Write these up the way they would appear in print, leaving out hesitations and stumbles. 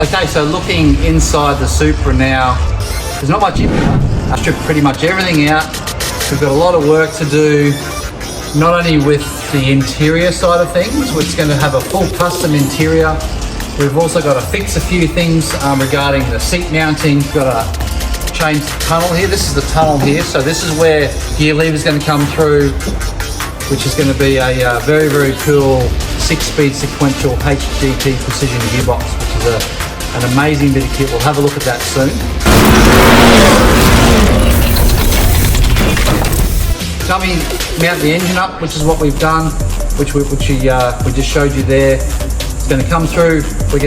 Okay, so looking inside the Supra now, there's not much in here. I stripped pretty much everything out. We've got a lot of work to do, not only with the interior side of things, which is going to have a full custom interior. We've also got to fix a few things regarding the seat mounting. We've got to change the tunnel here. This is the tunnel here, so this is where gear lever is going to come through, which is going to be a very, very cool 6-speed sequential HGT precision gearbox, which is an amazing bit of kit. We'll have a look at that soon. Dummy mount the engine up, which is what we've done, which we just showed you there. It's going to come through. We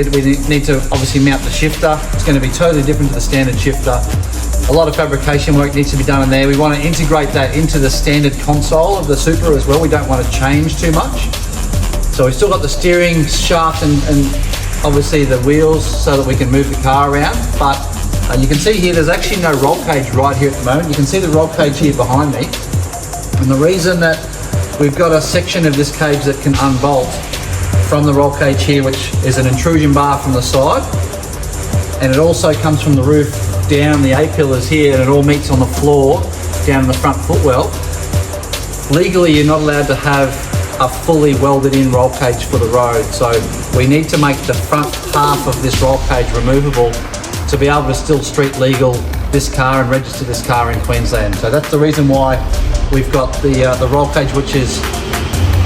need to obviously mount the shifter. It's going to be totally different to the standard shifter. A lot of fabrication work needs to be done in there. We want to integrate that into the standard console of the Supra as well. We don't want to change too much. So we've still got the steering shaft and obviously the wheels so that we can move the car around. But you can see here there's actually no roll cage right here at the moment. You can see the roll cage here behind me. And the reason that we've got a section of this cage that can unbolt from the roll cage here, which is an intrusion bar from the side, and it also comes from the roof down the A-pillars here, and it all meets on the floor down in the front footwell. Legally, you're not allowed to have a fully welded in roll cage for the road, so we need to make the front half of this roll cage removable to be able to still street legal this car and register this car in Queensland. So that's the reason why we've got the roll cage, which is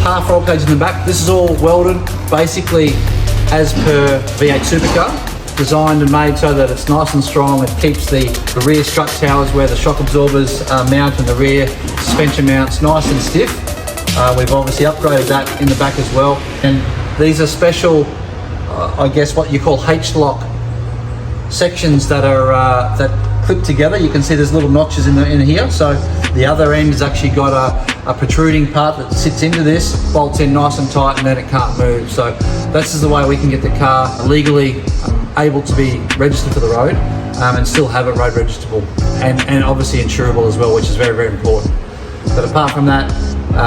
half roll cage in the back. This is all welded basically as per V8 Supercar, designed and made so that it's nice and strong. It keeps the rear strut towers where the shock absorbers mount and the rear suspension mounts nice and stiff. We've obviously upgraded that in the back as well. And these are special, I guess what you call H-lock sections that are that clip together. You can see there's little notches in here. So the other end has actually got a protruding part that sits into this, bolts in nice and tight, and then it can't move. So this is the way we can get the car legally able to be registered for the road and still have it road registerable and obviously insurable as well, which is very, very important. But apart from that,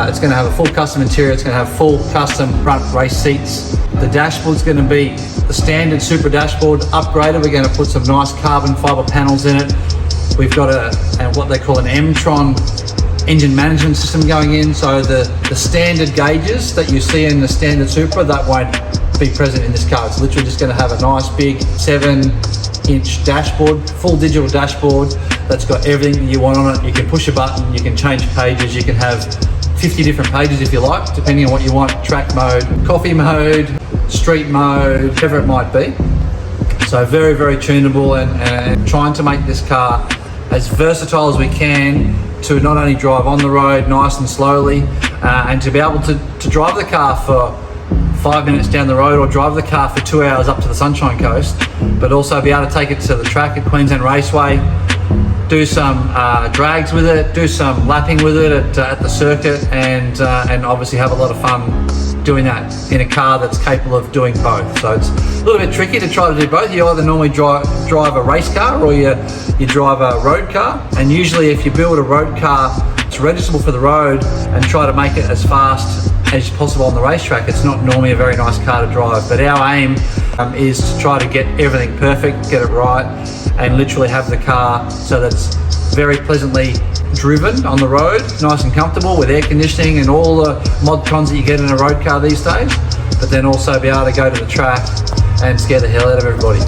it's going to have a full custom interior. It's going to have full custom front race seats. The dashboard's going to be the standard Supra dashboard upgraded. We're going to put some nice carbon fiber panels in it. We've got what they call an MTron Engine Management System going in. So the standard gauges that you see in the standard Supra, that won't be present in this car. It's literally just going to have a nice big 7-inch dashboard, full digital dashboard that's got everything that you want on it. You can push a button, you can change pages, you can have 50 different pages if you like, depending on what you want: track mode, coffee mode, street mode, whatever it might be. So very, very tunable, and trying to make this car as versatile as we can to not only drive on the road nice and slowly and to be able to drive the car for 5 minutes down the road or drive the car for 2 hours up to the Sunshine Coast, but also be able to take it to the track at Queensland Raceway, do some drags with it, do some lapping with it at the circuit, and obviously have a lot of fun doing that in a car that's capable of doing both. So it's a little bit tricky to try to do both. You either normally drive a race car or you drive a road car, and usually if you build a road car it's registerable for the road and try to make it as fast as possible on the racetrack, it's not normally a very nice car to drive. But our aim is to try to get everything perfect, get it right, and literally have the car so that it's very pleasantly driven on the road, nice and comfortable with air conditioning and all the mod cons that you get in a road car these days, but then also be able to go to the track and scare the hell out of everybody.